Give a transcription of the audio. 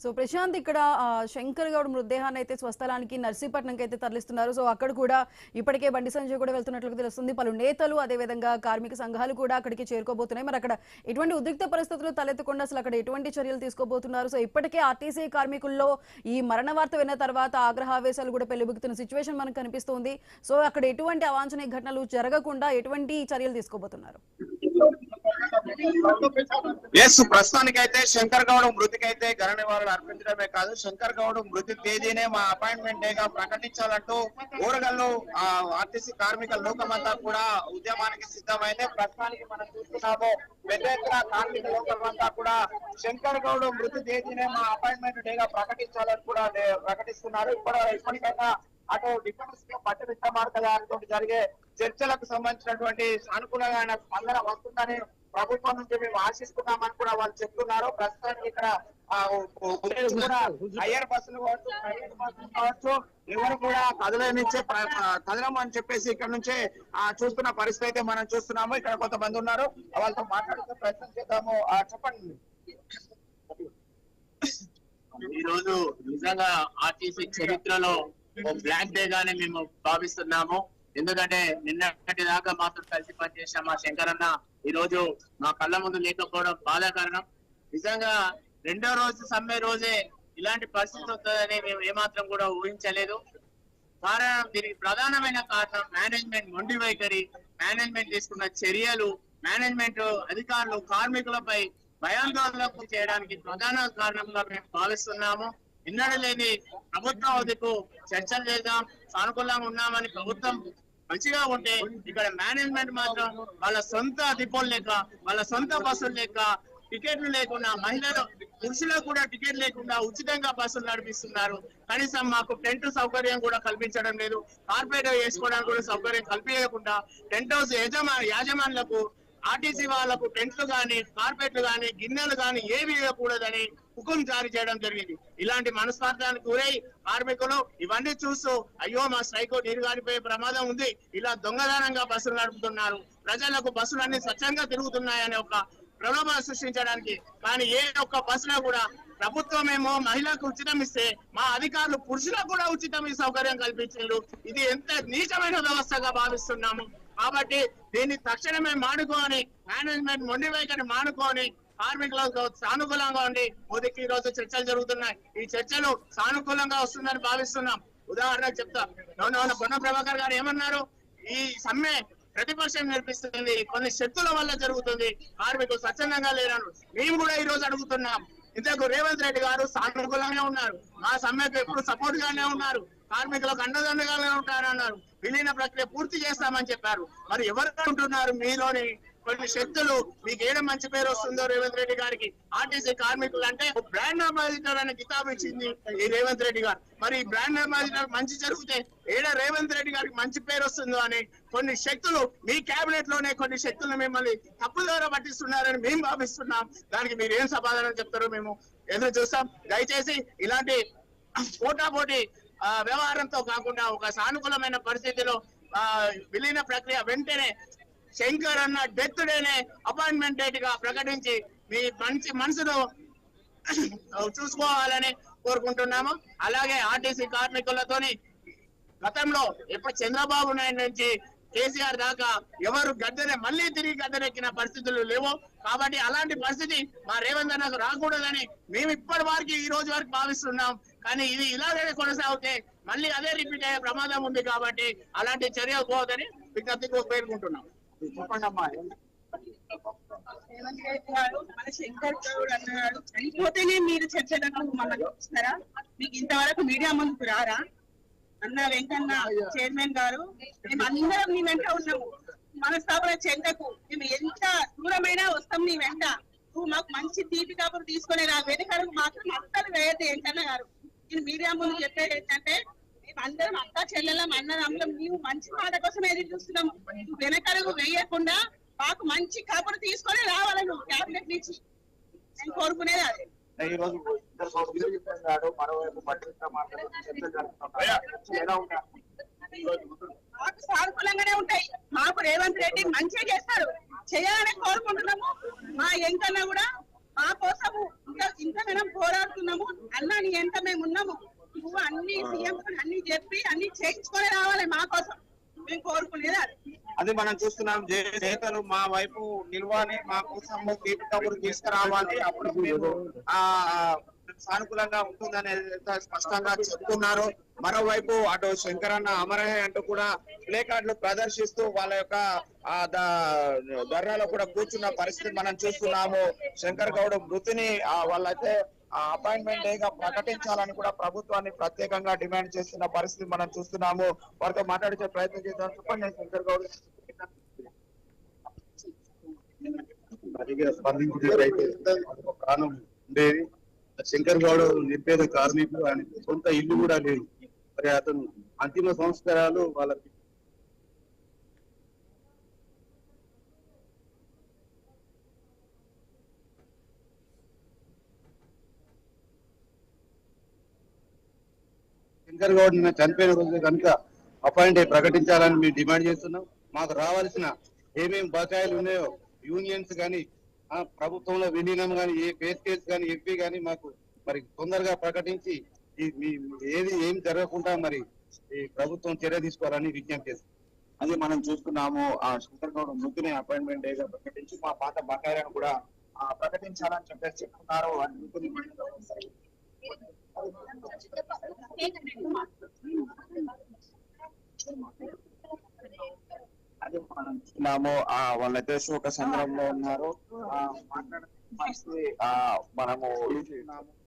So Prashanth, ఇక్కడ శంకర్ గౌడ్ మృతదేహాన్ని అయితే స్వస్థలానికి నర్సీపట్నంకి అయితే తరలిస్తున్నారు. సో అక్కడ కూడా ఇప్పటికే బండి సంజయ్ కూడా వెళ్తున్నట్లు తెలుస్తుంది. పలు నేతలు అదేవిధంగా కార్మిక సంఘాలు కూడా అక్కడికి చేరుకోబోతున్నాయి. మరి అక్కడ ఎటువంటి ఉద్రిక్త పరిస్థితులు తలెత్తకుండా అసలు అక్కడ ఎటువంటి చర్యలు తీసుకోబోతున్నారు? సో ఇప్పటికే ఆర్టీసీ కార్మికుల్లో ఈ మరణ వార్త విన్న తర్వాత ఆగ్రహావేశాలు కూడా పెళ్లిబుకుతున్న సిచ్యువేషన్ మనకు కనిపిస్తుంది. సో అక్కడ ఎటువంటి అవాంఛనీయ ఘటనలు జరగకుండా ఎటువంటి చర్యలు తీసుకోబోతున్నారు? ప్రస్తుతానికైతే శంకర్ గౌడ్ మృతికైతే ఘన నివాళులు అర్పించడమే కాదు, శంకర్ గౌడ్ మృతి తేదీనే మా అపాయింట్మెంట్ డే గా ప్రకటించాలంటూ ఊరగల్లు ఆర్టీసీ కార్మిక లోకమంతా కూడా ఉద్యమానికి సిద్ధమైంది. ప్రస్తుతానికి మనం చూస్తున్నాము, పెద్ద ఎత్తున కార్మిక లోకమంతా కూడా శంకర్ గౌడ్ మృతి తేదీనే మా అపాయింట్మెంట్ డే గా ప్రకటించాలని కూడా ప్రకటిస్తున్నారు. ఇప్పటికైనా అటు డిఫెన్స్ పట్టు విక్రమార్క గారితో జరిగే చర్చలకు సంబంధించినటువంటి సానుకూలమైన స్పందన వస్తుందని ప్రభుత్వం నుంచి మేము ఆశిస్తున్నామని కూడా వాళ్ళు చెప్తున్నారు. ప్రస్తుతానికి ఇక్కడ హయ్యర్ బస్సులు కావచ్చు, ప్రైవేట్ బస్సులు కావచ్చు, ఎవరు కూడా కదలమని చెప్పేసి ఇక్కడ నుంచే చూస్తున్న పరిస్థితి అయితే మనం చూస్తున్నాము. ఇక్కడ కొంతమంది ఉన్నారు, వాళ్ళతో మాట్లాడుతూ ప్రయత్నం చేద్దాము. చెప్పండి. ఈ రోజు నిజంగా ఆర్టీసీ చరిత్రలో బ్లాక్ డే గానే మేము భావిస్తున్నాము. ఎందుకంటే నిన్నటి దాకా మాతో కలిసి పనిచేసిన మా శంకర్ అన్న ఈ రోజు మా కళ్ళ ముందు లేకపోవడం బాధాకరణం. నిజంగా రెండో రోజు సమ్మె రోజే ఇలాంటి పరిస్థితి వస్తుందని మేము ఏమాత్రం కూడా ఊహించలేదు. కారణం, దీనికి ప్రధానమైన కారణం మేనేజ్మెంట్ మొండి వైఖరి, మేనేజ్మెంట్ తీసుకున్న చర్యలు, మేనేజ్మెంట్ అధికారులు కార్మికులపై భయాందోళనకు చేయడానికి ప్రధాన కారణంగా మేము భావిస్తున్నాము. ఎన్నడూ లేని ప్రభుత్వం వద్దకు చర్చలు చేద్దాం, సానుకూలంగా ఉన్నామని ప్రభుత్వం మంచిగా ఉంటే ఇక్కడ మేనేజ్మెంట్ మాత్రం వాళ్ళ సొంత డిపోలు లేక, వాళ్ళ సొంత బస్సులు లేక, టికెట్లు లేకుండా, మహిళలు పురుషులకు కూడా టికెట్ లేకుండా ఉచితంగా బస్సులు నడిపిస్తున్నారు. కనీసం మాకు టెంట్ సౌకర్యం కూడా కల్పించడం లేదు. కార్పొరేట్ వేసుకోవడానికి కూడా సౌకర్యం కల్పించకుండా టెంట్ హౌస్ యాజమాన్యులకు, ఆర్టీసీ వాళ్లకు టెంట్లు గాని, కార్పెట్లు గాని, గిన్నెలు గాని ఏవి ఇవ్వకూడదని హుకుం జారీ చేయడం జరిగింది. ఇలాంటి మనస్వార్థానికి గురై కార్మికులు ఇవన్నీ చూస్తూ అయ్యో మా స్ట్రైక్ నీరు గారిపోయే ప్రమాదం ఉంది, ఇలా దొంగదానంగా బస్సులు నడుపుతున్నారు, ప్రజలకు బస్సులన్నీ స్వచ్ఛంగా తిరుగుతున్నాయని ఒక ప్రలోభం సృష్టించడానికి. కానీ ఏ ఒక్క బస్సులో కూడా ప్రభుత్వమేమో మహిళలకు ఉచితం ఇస్తే మా అధికారులు పురుషులకు కూడా ఉచితం ఈ సౌకర్యం కల్పించారు. ఇది ఎంత నీచమైన వ్యవస్థగా భావిస్తున్నాము. కాబట్టి దీన్ని తక్షణమే మానుకోని, మేనేజ్మెంట్ మొండి వైఖరిని మానుకోని కార్మికులకు సానుకూలంగా ఉండి మోదీకి ఈ రోజు చర్చలు జరుగుతున్నాయి. ఈ చర్చలు సానుకూలంగా వస్తుందని భావిస్తున్నాం. ఉదాహరణకు చెప్తా, పొన్న ప్రభాకర్ గారు ఏమన్నారు, ఈ సమ్మె ప్రతిపక్షం నేర్పిస్తుంది, కొన్ని శక్తుల వల్ల జరుగుతుంది, కార్మికులు స్వచ్ఛందంగా లేరన్నారు. మేము కూడా ఈ రోజు అడుగుతున్నాం, ఇంతకు రేవంత్ రెడ్డి గారు సానుకూలంగా ఉన్నారు, మా సమ్మెకు ఎప్పుడు సపోర్ట్ గానే ఉన్నారు, కార్మికులకు అండదండగానే ఉంటారన్నారు, విలీన ప్రక్రియ పూర్తి చేస్తామని చెప్పారు. మరి ఎవరు ఉంటున్నారు మీలోని కొన్ని శక్తులు? మీకు ఏడ మంచి పేరు వస్తుందో రేవంత్ రెడ్డి గారికి. ఆర్టీసీ కార్మికులు అంటే బ్రాండ్ అంబాసిడర్ అనే కితాబు ఇచ్చింది ఈ రేవంత్ రెడ్డి గారు. మరి ఈ బ్రాండ్ అంబాసిడర్ మంచి జరిగితే ఏడ రేవంత్ రెడ్డి గారికి మంచి పేరు వస్తుందో అని కొన్ని శక్తులు, మీ కేబినెట్ లోనే కొన్ని శక్తులు మిమ్మల్ని తప్పుదార పట్టిస్తున్నారని మేము భావిస్తున్నాం. దానికి మీరు ఏం సమాధానం చెప్తారో మేము ఎదురు చూస్తాం. దయచేసి ఇలాంటి పోటాపోటీ వ్యవహారంతో కాకుండా ఒక సానుకూలమైన పరిస్థితిలో విలీన ప్రక్రియ వెంటనే శంకర్ అన్న డెత్ డేనే అపాయింట్మెంట్ డేట్ గా ప్రకటించి మీ మంచి మనసును చూసుకోవాలని కోరుకుంటున్నాము. అలాగే ఆర్టీసీ కార్మికులతోని గతంలో ఎప్పుడు చంద్రబాబు నాయుడు నుంచి కేసీఆర్ దాకా ఎవరు మళ్ళీ తిరిగి గద్దెనెక్కిన పరిస్థితులు లేవు. కాబట్టి అలాంటి పరిస్థితి మా రేవంత్ అన్నకు రాకూడదని మేము ఇప్పటి వరకు ఈ రోజు వరకు భావిస్తున్నాం. కానీ ఇది ఇలాగే కొనసాగితే మళ్ళీ అదే రిపీట్ అయ్యే ప్రమాదం ఉంది. కాబట్టి అలాంటి చర్యలు పోవద్దని విజ్ఞప్తికి పేర్కొంటున్నాం. చెప్పండి అమ్మా. రేవంత్ రెడ్డి గారు మన శంకర్ గౌడ్ అన్నాడు చనిపోతేనే మీరు చర్చలకు మమ్మల్ని చూస్తారా? మీకు ఇంతవరకు మీడియా ముందుకు రారా అన్న వెంకన్న చైర్మన్ గారు? మేము అందరం నీ వెంట ఉన్నాము. మనస్తాపన చెందకు, మేము ఎంత దూరమైనా వస్తాం నీ వెంట. నువ్వు మాకు మంచి తీపి కబురు తీసుకునే రా, వెనుకలకు మాత్రం అక్కలు వేయద్దు వెంకన్న గారు. నేను మీడియా ముందు చెప్పేది ఏంటంటే, మేము అందరం అక్క చెల్లెలం అన్నదమ్ములం, నీవు మంచి మాట కోసం ఎదురు చూస్తున్నాము. నువ్వు వెనకడుగు వేయకుండా మాకు మంచి కబురు తీసుకొని రావాలి నువ్వు క్యాబినెట్ నుంచి. నేను కోరుకునేది అదే. ఈ రోజు మరోవైపు మాకు సానుకూలంగానే ఉంటాయి. మాకు రేవంత్ రెడ్డి మంచిగా చేస్తారు, చేయాలని కోరుకుంటున్నాము. మా ఎంకన్నా కూడా మా కోసము ఇంకా ఇంతగానం పోరాడుతున్నాము అన్నా నీ ఎంత మేము ఉన్నాము. నువ్వు అన్ని సీఎం అన్ని చెప్పి అన్ని చేయించుకొని రావాలి మా కోసం, మేము కోరుకునేది అది. అది మనం చూస్తున్నాం. నేతలు మా వైపు నిల్వని మా కోసం తీపి కబురు తీసుకురావాలి, అప్పుడు మేము సానుకూలంగా ఉంటుందని స్పష్టంగా చెప్తున్నారు. మరోవైపు అటు శంకరన్న అమరహే అంటూ కూడా ప్లే కార్డులు ప్రదర్శిస్తూ వాళ్ళ యొక్క ధర్నాలో కూడా కూర్చున్న పరిస్థితి మనం చూస్తున్నాము. శంకర్ గౌడ్ మృతిని వాళ్ళైతే అపాయింట్మెంట్ డేగా ప్రకటించాలని కూడా ప్రభుత్వాన్ని ప్రత్యేకంగా డిమాండ్ చేస్తున్న పరిస్థితి మనం చూస్తున్నాము. వారితో మాట్లాడించే ప్రయత్నం చేద్దాం. చెప్పండి శంకర్ గౌడ్. స్పందించినట్లయితే కారణం ఉండేది. శంకర్ గౌడ్ నిర్పేద కార్మికులు, ఆయన సొంత ఇల్లు కూడా లేదు. మరి అతను అంతిమ సంస్కారాలు వాళ్ళకి శంకర్ గౌడ్ నిన్న చనిపోయిన రోజు కనుక అపాయింట్ అయి ప్రకటించాలని మేము డిమాండ్ చేస్తున్నాం. మాకు రావాల్సిన ఏమేమి బకాయిలు ఉన్నాయో యూనియన్స్ కానీ ప్రభుత్వంలో విలీనం కానీ ఏ ఫేస్ కేసు కానీ ఎఫ్పీ కానీ మాకు మరి తొందరగా ప్రకటించి ఏం జరగకుండా మరి ఈ ప్రభుత్వం చర్య తీసుకోవాలని విజ్ఞప్తి చేస్తాం. అది మనం చూస్తున్నాము. ఆ శంకర్ గౌడ్ మృతిని అపాయింట్మెంట్ డేగా ప్రకటించి మా పాత బకాయిలను కూడా ప్రకటించాలని చెప్పేసి చెప్తున్నారు. అది మనం చూస్తున్నాము. వాళ్ళైతే శోక సంద్రంలో ఉన్నారు. మాట్లాడే పరిస్థితి మనము